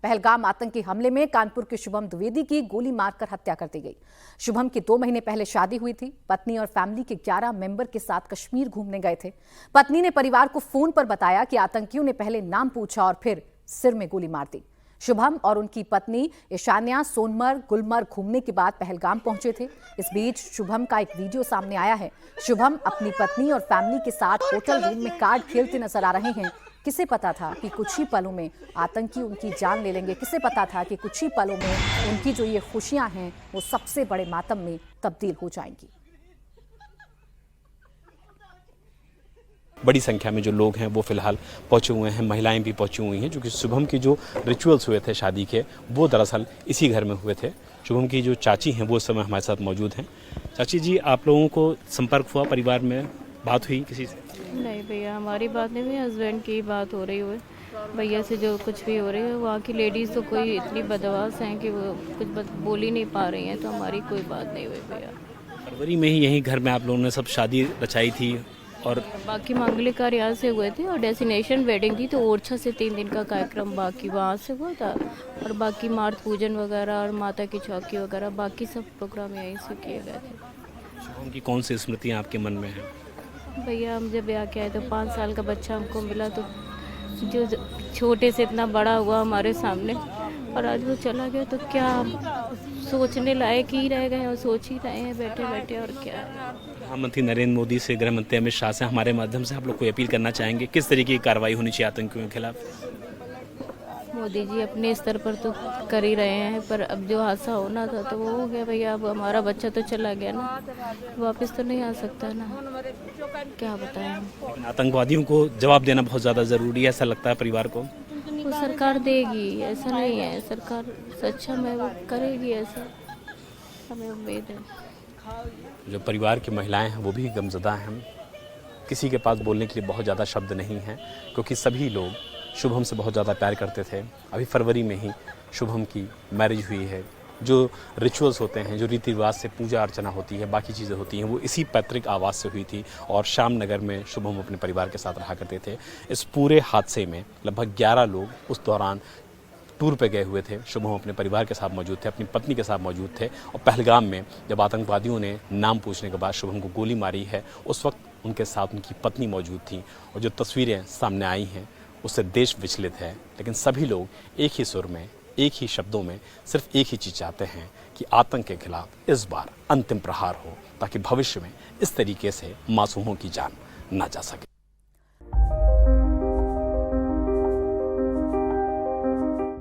पहलगाम आतंकी हमले में कानपुर के शुभम द्विवेदी की गोली मारकर हत्या कर दी गई। शुभम की 2 महीने पहले शादी हुई थी। पत्नी और फैमिली के 11 मेंबर के साथ कश्मीर घूमने गए थे। पत्नी ने परिवार को फोन पर बताया कि आतंकियों ने पहले नाम पूछा और फिर सिर में गोली मार दी। शुभम और उनकी पत्नी ईशान्या सोनमर्ग गुलमर्ग घूमने के बाद पहलगाम पहुंचे थे। इस बीच शुभम का एक वीडियो सामने आया है। शुभम अपनी पत्नी और फैमिली के साथ होटल रूम में कार्ड खेलते नजर आ रहे हैं। किसे पता था कि कुछ ही पलों में आतंकी उनकी जान ले लेंगे। किसे पता था कि कुछ ही पलों में उनकी जो ये खुशियां हैं वो सबसे बड़े मातम में तब्दील हो जाएंगी। बड़ी संख्या में जो लोग हैं वो फिलहाल पहुंचे हुए हैं, महिलाएं भी पहुंची हुई हैं, क्योंकि शुभम की जो रिचुअल्स हुए थे शादी के वो दरअसल इसी घर में हुए थे। शुभम की जो चाची हैं वो इस समय हमारे साथ मौजूद हैं। चाची जी, आप लोगों को संपर्क हुआ, परिवार में बात हुई किसी से? नहीं भैया, हमारी बात नहीं हुई, हस्बैंड की बात हो रही हुई। भैया से जो कुछ भी हो रही है, वहाँ की लेडीज़ तो कोई इतनी बदमाश हैं कि वो कुछ बोल ही नहीं पा रही हैं, तो हमारी कोई बात नहीं हुई भैया। फरवरी में ही यहीं घर में आप लोगों ने सब शादी रचाई थी और बाकी मांगलिक कार्य यहाँ से हुए थे और डेस्टिनेशन वेडिंग थी, तो ओरछा से 3 दिन का कार्यक्रम बाकी वहाँ से हुआ था और बाकी मार्त पूजन वगैरह और माता की चौकी वगैरह बाकी सब प्रोग्राम यहीं से किए गए थे। शुभम की कौन सी स्मृतियाँ आपके मन में हैं? भैया, हम जब ब्याह के आए तो 5 साल का बच्चा हमको मिला, तो जो छोटे से इतना बड़ा हुआ हमारे सामने, और आज वो चला गया तो क्या सोचने लायक ही रह गए और सोच ही रहे हैं बैठे बैठे, और क्या है। प्रधानमंत्री नरेंद्र मोदी से, गृह मंत्री अमित शाह से हमारे माध्यम से आप लोग को अपील करना चाहेंगे किस तरीके की कार्रवाई होनी चाहिए आतंकियों के खिलाफ? मोदी जी अपने स्तर पर तो कर ही रहे हैं, पर अब जो हादसा होना था तो वो हो गया भैया। अब हमारा बच्चा तो चला गया ना, वापस तो नहीं आ सकता ना, क्या बताएं हम। लेकिन आतंकवादियों को जवाब देना बहुत ज़्यादा ज़रूरी है, ऐसा लगता है परिवार को? वो सरकार देगी, ऐसा नहीं है, सरकार सक्षम है, वो करेगी, ऐसा हमें उम्मीद है। जो परिवार की महिलाएं हैं वो भी गमज़दा हैं। किसी के पास बोलने के लिए बहुत ज़्यादा शब्द नहीं हैं, क्योंकि सभी लोग शुभम से बहुत ज़्यादा प्यार करते थे। अभी फरवरी में ही शुभम की मैरिज हुई है। जो रिचुअल्स होते हैं, जो रीति रिवाज से पूजा अर्चना होती है, बाकी चीज़ें होती हैं, वो इसी पैतृक आवास से हुई थी और श्याम नगर में शुभम अपने परिवार के साथ रहा करते थे। इस पूरे हादसे में लगभग 11 लोग उस दौरान टूर पे गए हुए थे। शुभम अपने परिवार के साथ मौजूद थे, अपनी पत्नी के साथ मौजूद थे, और पहलगाम में जब आतंकवादियों ने नाम पूछने के बाद शुभम को गोली मारी है, उस वक्त उनके साथ उनकी पत्नी मौजूद थी। और जो तस्वीरें सामने आई हैं उससे देश विचलित है। लेकिन सभी लोग एक ही सुर में, एक ही शब्दों में सिर्फ एक ही चीज़ चाहते हैं कि आतंक के खिलाफ इस बार अंतिम प्रहार हो, ताकि भविष्य में इस तरीके से मासूमों की जान ना जा सके।